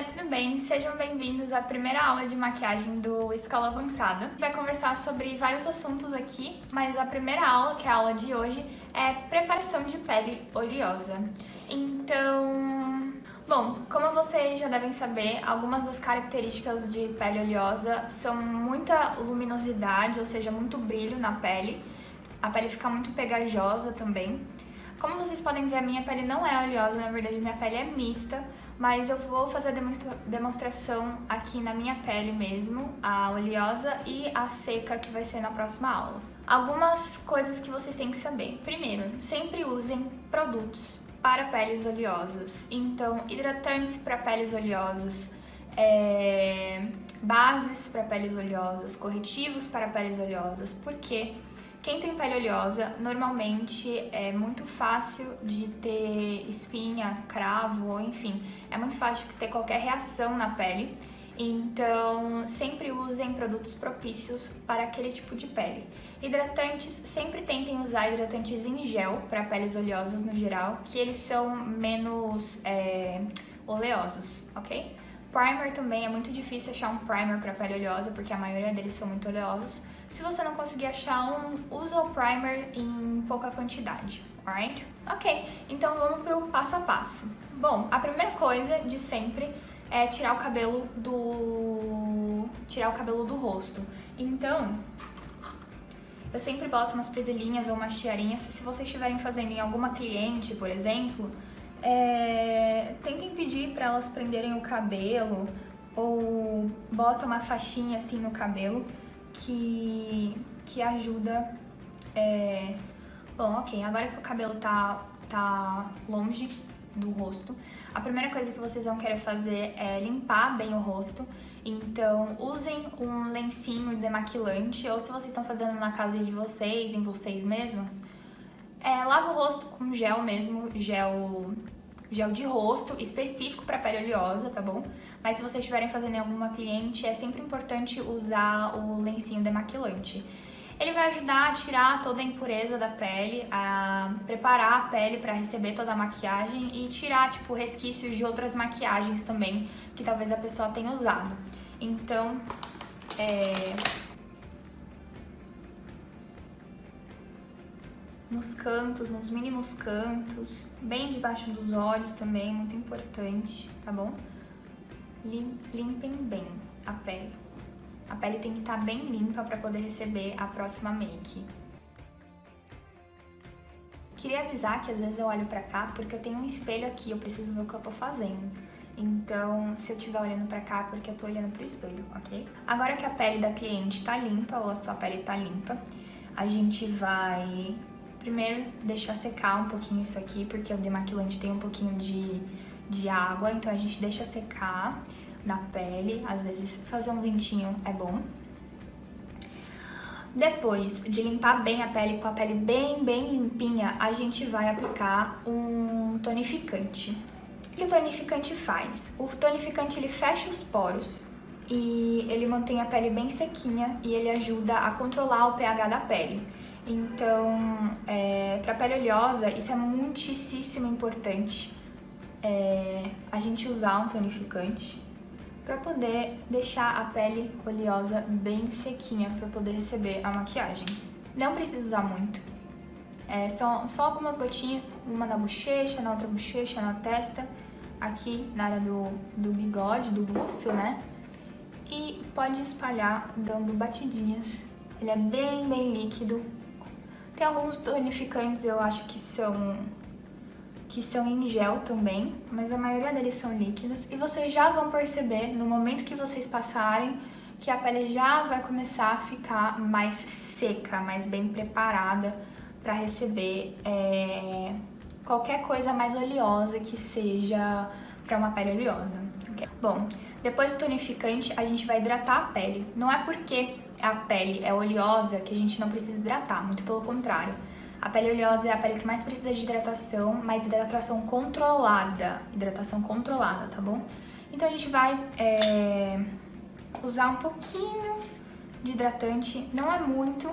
galera, tudo bem? Sejam bem-vindos à primeira aula de maquiagem do Escola Avançada. A gente vai conversar sobre vários assuntos aqui, mas a primeira aula, que é a aula de hoje, é preparação de pele oleosa. Então, bom, como vocês já devem saber, algumas das características de pele oleosa são muita luminosidade, ou seja, muito brilho na pele. A pele fica muito pegajosa também. Como vocês podem ver, a minha pele não é oleosa, na verdade minha pele é mista, mas eu vou fazer a demonstração aqui na minha pele mesmo, a oleosa e a seca, que vai ser na próxima aula. Algumas coisas que vocês têm que saber. Primeiro, sempre usem produtos para peles oleosas. Então, hidratantes para peles oleosas, bases para peles oleosas, corretivos para peles oleosas, porque quem tem pele oleosa, normalmente é muito fácil de ter espinha, cravo, enfim, é muito fácil de ter qualquer reação na pele. Então, sempre usem produtos propícios para aquele tipo de pele. Hidratantes, sempre tentem usar hidratantes em gel para peles oleosas no geral, que eles são menos oleosos, ok? Primer também, é muito difícil achar um primer para pele oleosa, porque a maioria deles são muito oleosos. Se você não conseguir achar um, usa o primer em pouca quantidade, alright? Ok, então vamos pro passo a passo. Bom, a primeira coisa de sempre é tirar o cabelo do rosto. Então, eu sempre boto umas presilhinhas ou umas tiarinhas. Se vocês estiverem fazendo em alguma cliente, por exemplo, tentem pedir para elas prenderem o cabelo ou bota uma faixinha assim no cabelo que ajuda. Bom, ok, agora que o cabelo tá longe do rosto, a primeira coisa que vocês vão querer fazer é limpar bem o rosto. Então, usem um lencinho demaquilante, ou se vocês estão fazendo na casa de vocês, em vocês mesmos, lava o rosto com gel mesmo, gel de rosto específico para pele oleosa, tá bom? Mas se vocês estiverem fazendo em alguma cliente, é sempre importante usar o lencinho demaquilante. Ele vai ajudar a tirar toda a impureza da pele, a preparar a pele para receber toda a maquiagem e tirar, tipo, resquícios de outras maquiagens também, que talvez a pessoa tenha usado. Então, nos cantos, nos mínimos cantos, bem debaixo dos olhos também, muito importante, tá bom? Limpem bem a pele. A pele tem que estar bem limpa para poder receber a próxima make. Queria avisar que às vezes eu olho pra cá porque eu tenho um espelho aqui, eu preciso ver o que eu tô fazendo. Então, se eu estiver olhando pra cá, é porque eu tô olhando pro espelho, ok? Agora que a pele da cliente tá limpa, ou a sua pele tá limpa, a gente vai primeiro deixar secar um pouquinho isso aqui, porque o demaquilante tem um pouquinho de água, então a gente deixa secar na pele. Às vezes fazer um ventinho é bom. Depois de limpar bem a pele, com a pele bem limpinha, a gente vai aplicar um tonificante. O que o tonificante faz? O tonificante, ele fecha os poros e ele mantém a pele bem sequinha e ele ajuda a controlar o pH da pele. Então, para pele oleosa, isso é muitíssimo importante, a gente usar um tonificante para poder deixar a pele oleosa bem sequinha, para poder receber a maquiagem. Não precisa usar muito, são só algumas gotinhas, uma na bochecha, na outra bochecha, na testa, aqui na área do bigode, do buço, né? E pode espalhar dando batidinhas. Ele é bem líquido. Tem alguns tonificantes, eu acho que são em gel também, mas a maioria deles são líquidos. E vocês já vão perceber, no momento que vocês passarem, que a pele já vai começar a ficar mais seca, mais bem preparada para receber qualquer coisa mais oleosa que seja para uma pele oleosa. Okay? Bom, depois do tonificante, a gente vai hidratar a pele. Não é porque a pele é oleosa que a gente não precisa hidratar, muito pelo contrário. A pele oleosa é a pele que mais precisa de hidratação, mas hidratação controlada, tá bom? Então a gente vai usar um pouquinho de hidratante, não é muito,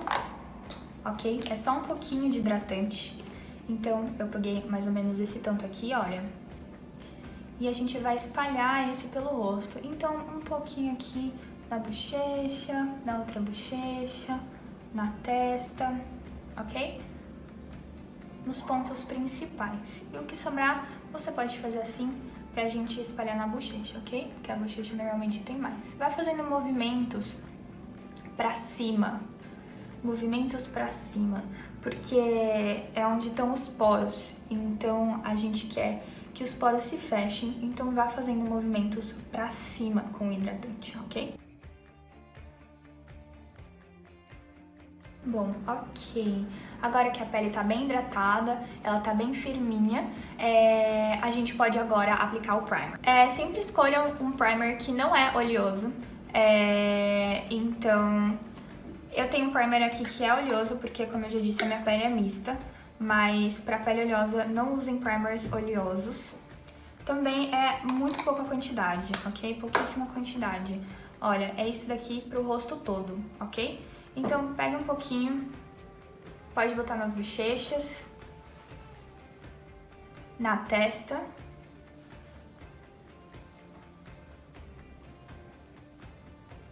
ok? É só um pouquinho de hidratante. Então eu peguei mais ou menos esse tanto aqui, olha. e a gente vai espalhar esse pelo rosto. Então, um pouquinho aqui na bochecha, na outra bochecha, na testa, ok? Nos pontos principais. E o que sobrar, você pode fazer assim pra gente espalhar na bochecha, ok? Porque a bochecha normalmente tem mais. Vai fazendo movimentos pra cima. Movimentos pra cima, porque é onde estão os poros, então a gente quer que os poros se fechem, então vá fazendo movimentos pra cima com o hidratante, ok? Bom, ok. Agora que a pele tá bem hidratada, ela tá bem firminha, a gente pode agora aplicar o primer. Sempre escolham um primer que não é oleoso, então... Eu tenho um primer aqui que é oleoso, porque, como eu já disse, a minha pele é mista. Mas para pele oleosa, não usem primers oleosos. Também é muito pouca quantidade, ok? Pouquíssima quantidade. Olha, é isso daqui pro rosto todo, ok? Então, pega um pouquinho, pode botar nas bochechas, na testa.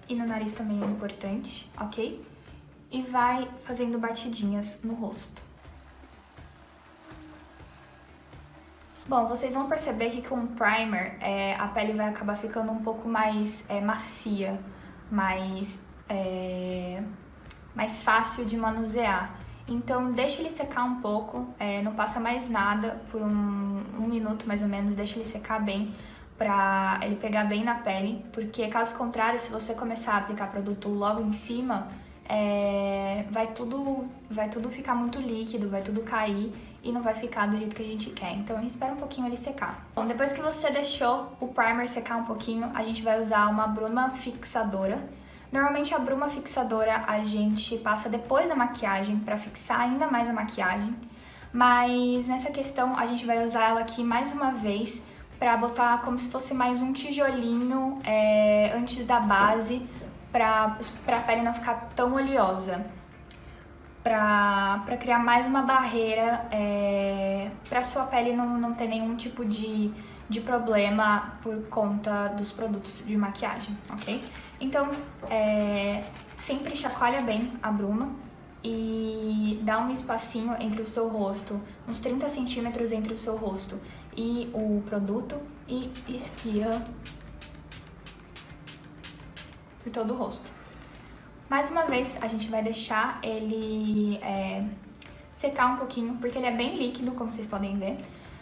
E no nariz também é importante, ok? E vai fazendo batidinhas no rosto. Bom, vocês vão perceber que com o primer a pele vai acabar ficando um pouco mais macia, mais fácil de manusear. Então deixa ele secar um pouco, não passa mais nada por um minuto mais ou menos, deixa ele secar bem, pra ele pegar bem na pele, porque caso contrário, se você começar a aplicar produto logo em cima, vai tudo ficar muito líquido, vai tudo cair e não vai ficar do jeito que a gente quer. Então espera um pouquinho ele secar. Bom, depois que você deixou o primer secar um pouquinho, a gente vai usar uma bruma fixadora. Normalmente a bruma fixadora a gente passa depois da maquiagem para fixar ainda mais a maquiagem, mas nessa questão a gente vai usar ela aqui mais uma vez para botar como se fosse mais um tijolinho antes da base, para a pele não ficar tão oleosa, para criar mais uma barreira, para sua pele não ter nenhum tipo de problema por conta dos produtos de maquiagem, ok? Então, sempre chacoalha bem a bruma e dá um espacinho entre o seu rosto, uns 30 centímetros entre o seu rosto e o produto, e espirra por todo o rosto. Mais uma vez, a gente vai deixar ele secar um pouquinho, porque ele é bem líquido, como vocês podem ver.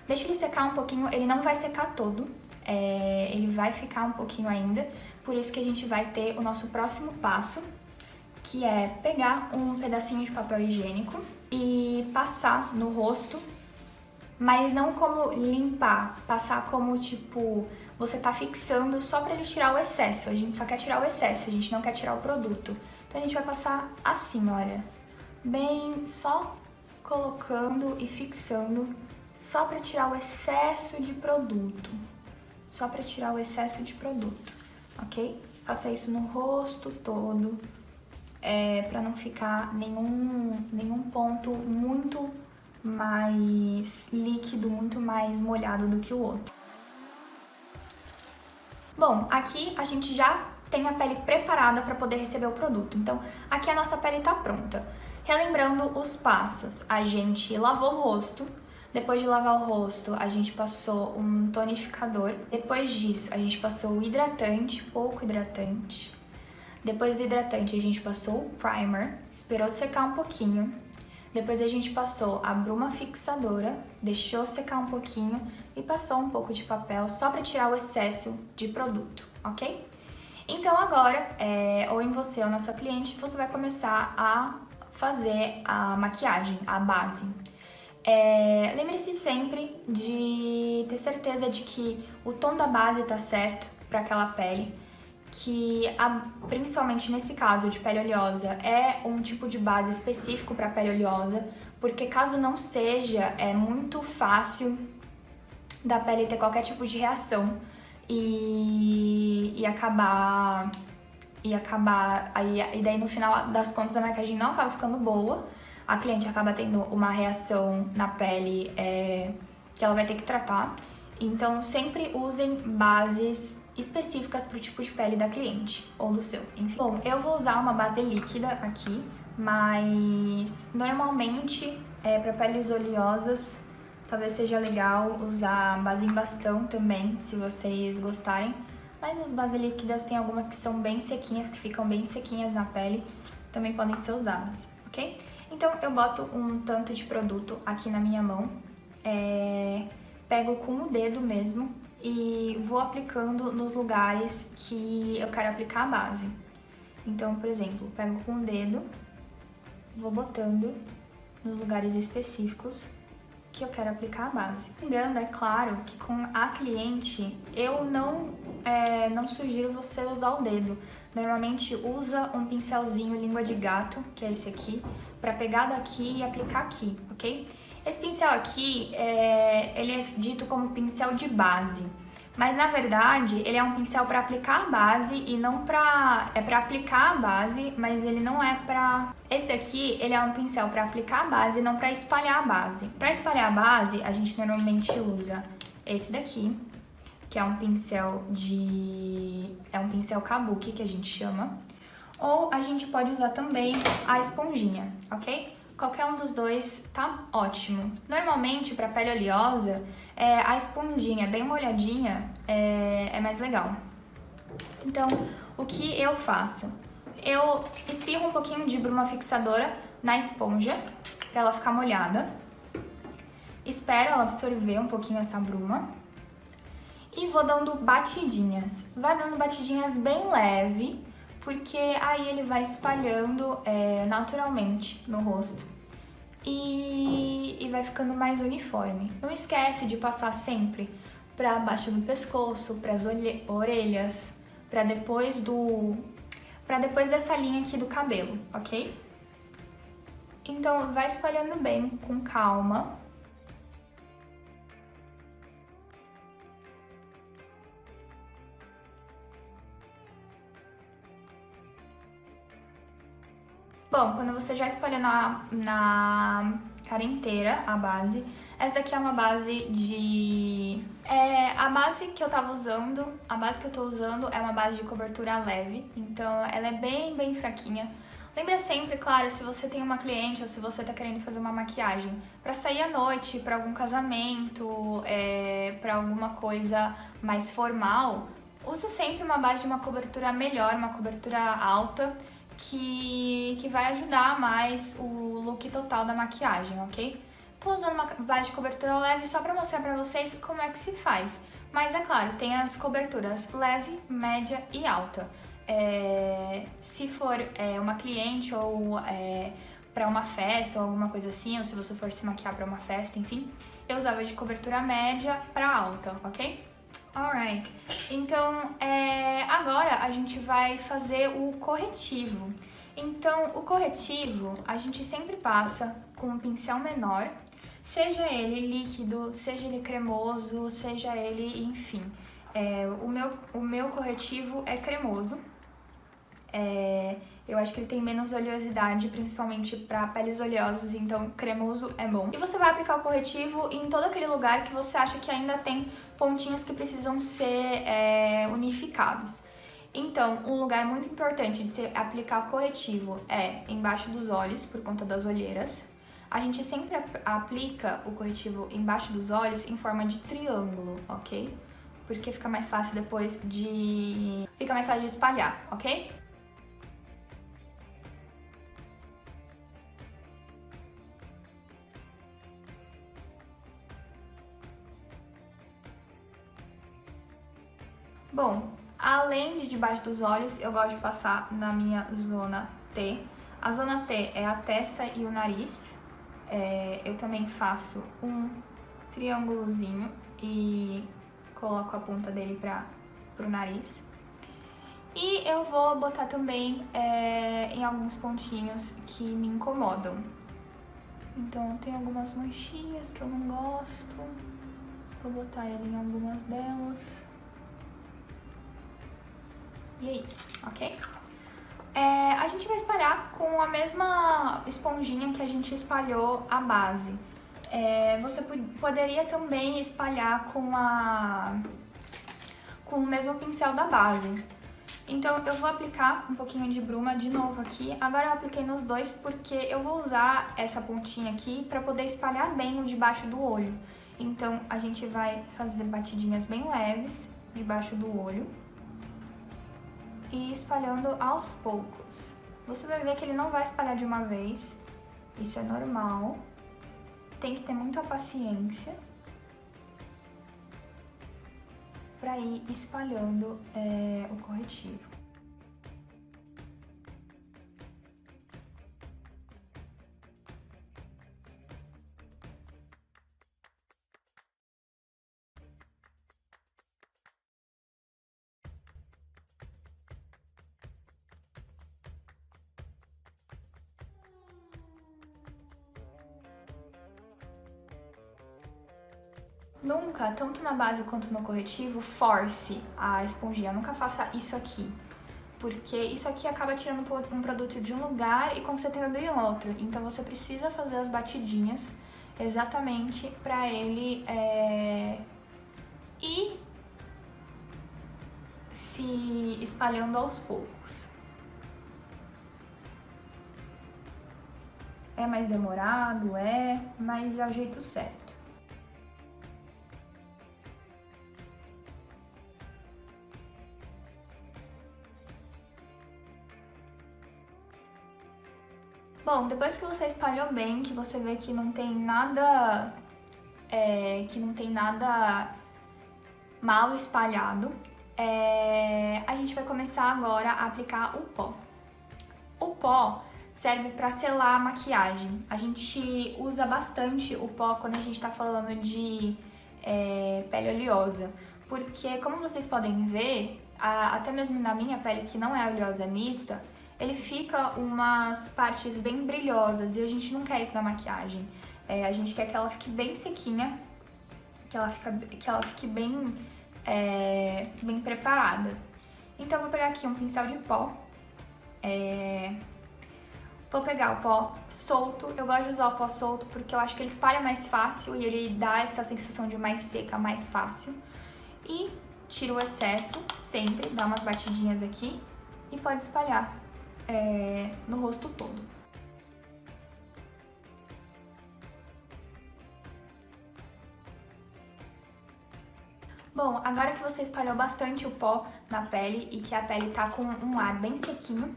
Deixa ele secar um pouquinho, ele não vai secar todo, ele vai ficar um pouquinho ainda, por isso que a gente vai ter o nosso próximo passo, que é pegar um pedacinho de papel higiênico e passar no rosto, mas não como limpar, passar como tipo, você tá fixando só pra ele tirar o excesso, a gente só quer tirar o excesso, a gente não quer tirar o produto. Então a gente vai passar assim, olha, bem só colocando e fixando, só pra tirar o excesso de produto, só pra tirar o excesso de produto, ok? Faça isso no rosto todo, pra não ficar nenhum ponto muito mais líquido, muito mais molhado do que o outro. Bom, aqui a gente já tem a pele preparada para poder receber o produto, então aqui a nossa pele tá pronta. Relembrando os passos, a gente lavou o rosto, depois de lavar o rosto a gente passou um tonificador, depois disso a gente passou o hidratante, pouco hidratante, depois do hidratante a gente passou o primer, esperou secar um pouquinho. Depois a gente passou a bruma fixadora, deixou secar um pouquinho e passou um pouco de papel só para tirar o excesso de produto, ok? Então agora, ou em você ou na sua cliente, você vai começar a fazer a maquiagem, a base. Lembre-se sempre de ter certeza de que o tom da base tá certo para aquela pele, que principalmente nesse caso de pele oleosa é um tipo de base específico para pele oleosa, porque caso não seja, é muito fácil da pele ter qualquer tipo de reação e daí no final das contas a maquiagem não acaba ficando boa, a cliente acaba tendo uma reação na pele que ela vai ter que tratar. Então, sempre usem bases específicas para o tipo de pele da cliente, ou do seu, enfim. Bom, eu vou usar uma base líquida aqui, mas normalmente, para peles oleosas, talvez seja legal usar base em bastão também, se vocês gostarem. Mas as bases líquidas tem algumas que são bem sequinhas, que ficam bem sequinhas na pele, também podem ser usadas, ok? Então, eu boto um tanto de produto aqui na minha mão, pego com o dedo mesmo e vou aplicando nos lugares que eu quero aplicar a base. Então, por exemplo, pego com o dedo, vou botando nos lugares específicos que eu quero aplicar a base. Lembrando, é claro, que com a cliente eu não sugiro você usar o dedo. Normalmente usa um pincelzinho língua de gato, que é esse aqui, para pegar daqui e aplicar aqui, ok? Esse pincel aqui, ele é dito como pincel de base, mas na verdade ele é um pincel para aplicar a base e não para... é para aplicar a base, mas ele não é para... Esse daqui, ele é um pincel para aplicar a base e não para espalhar a base. Para espalhar a base, a gente normalmente usa esse daqui, que é um pincel um pincel kabuki, que a gente chama, ou a gente pode usar também a esponjinha, ok? Qualquer um dos dois tá ótimo. Normalmente, para pele oleosa, a esponjinha bem molhadinha é mais legal. Então, o que eu faço? Eu espirro um pouquinho de bruma fixadora na esponja, para ela ficar molhada. Espero ela absorver um pouquinho essa bruma. E vou dando batidinhas. Vai dando batidinhas bem leve, porque aí ele vai espalhando naturalmente no rosto e vai ficando mais uniforme. Não esquece de passar sempre para baixo do pescoço, para as orelhas, para depois dessa linha aqui do cabelo, ok? Então vai espalhando bem, com calma. Bom, quando você já espalhou na cara inteira a base, essa daqui é uma base a base que eu tô usando é uma base de cobertura leve, então ela é bem, bem fraquinha. Lembra sempre, claro, se você tem uma cliente ou se você tá querendo fazer uma maquiagem pra sair à noite, pra algum casamento, pra alguma coisa mais formal, usa sempre uma base de uma cobertura melhor, uma cobertura alta, que vai ajudar mais o look total da maquiagem, ok? Tô usando uma base de cobertura leve só pra mostrar pra vocês como é que se faz. Mas é claro, tem as coberturas leve, média e alta. Se for uma cliente ou pra uma festa ou alguma coisa assim, ou se você for se maquiar pra uma festa, enfim, eu usava de cobertura média pra alta, ok? Alright, então agora a gente vai fazer o corretivo. Então, o corretivo a gente sempre passa com um pincel menor, seja ele líquido, seja ele cremoso, seja ele, enfim. O meu corretivo é cremoso. Eu acho que ele tem menos oleosidade, principalmente para peles oleosas, então cremoso é bom. E você vai aplicar o corretivo em todo aquele lugar que você acha que ainda tem pontinhos que precisam ser unificados. Então, um lugar muito importante de se aplicar corretivo é embaixo dos olhos, por conta das olheiras. A gente sempre aplica o corretivo embaixo dos olhos em forma de triângulo, ok? Porque fica mais fácil depois de espalhar, ok? Bom, além de debaixo dos olhos, eu gosto de passar na minha zona T. A zona T é a testa e o nariz. Eu também faço um triângulozinho e coloco a ponta dele pro nariz. E eu vou botar também em alguns pontinhos que me incomodam. Então, tem algumas manchinhas que eu não gosto. Vou botar ele em algumas delas. E é isso, ok? A gente vai espalhar com a mesma esponjinha que a gente espalhou a base. Você poderia também espalhar com o mesmo pincel da base. Então eu vou aplicar um pouquinho de bruma de novo aqui. Agora eu apliquei nos dois porque eu vou usar essa pontinha aqui para poder espalhar bem o debaixo do olho. Então a gente vai fazer batidinhas bem leves debaixo do olho e espalhando aos poucos. Você vai ver que ele não vai espalhar de uma vez, isso é normal. Tem que ter muita paciência para ir espalhando o corretivo. Nunca, tanto na base quanto no corretivo, force a esponjinha. Nunca faça isso aqui, porque isso aqui acaba tirando um produto de um lugar e concentrando em outro. Então você precisa fazer as batidinhas exatamente para ele ir se espalhando aos poucos. É mais demorado, mas é o jeito certo. Bom, depois que você espalhou bem, que você vê que não tem nada, mal espalhado, a gente vai começar agora a aplicar o pó. O pó serve para selar a maquiagem. A gente usa bastante o pó quando a gente tá falando de pele oleosa, porque como vocês podem ver, até mesmo na minha pele, que não é oleosa, é mista, ele fica umas partes bem brilhosas e a gente não quer isso na maquiagem. A gente quer que ela fique bem sequinha, que ela fique bem preparada. Então eu vou pegar aqui um pincel de pó, vou pegar o pó solto. Eu gosto de usar o pó solto porque eu acho que ele espalha mais fácil e ele dá essa sensação de mais seca, mais fácil. E tira o excesso sempre, dá umas batidinhas aqui e pode espalhar no rosto todo. Bom, agora que você espalhou bastante o pó na pele e que a pele tá com um ar bem sequinho,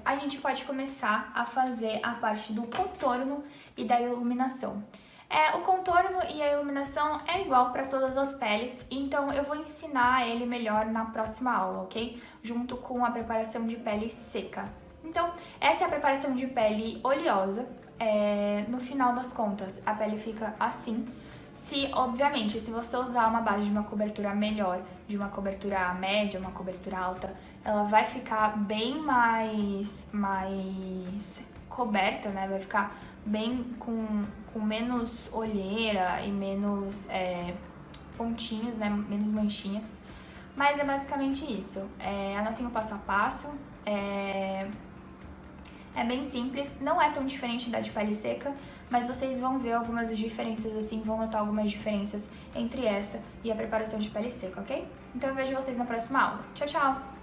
a gente pode começar a fazer a parte do contorno e da iluminação. O contorno e a iluminação é igual para todas as peles, então eu vou ensinar ele melhor na próxima aula, ok? Junto com a preparação de pele seca. Então, essa é a preparação de pele oleosa. No final das contas, a pele fica assim. Obviamente, se você usar uma base de uma cobertura melhor, de uma cobertura média, uma cobertura alta, ela vai ficar bem mais coberta, né? Vai ficar bem com menos olheira e menos pontinhos, né? Menos manchinhas. Mas é basicamente isso. Anotem o passo a passo. É bem simples, não é tão diferente da de pele seca, mas vocês vão ver algumas diferenças assim, vão notar algumas diferenças entre essa e a preparação de pele seca, ok? Então eu vejo vocês na próxima aula. Tchau, tchau!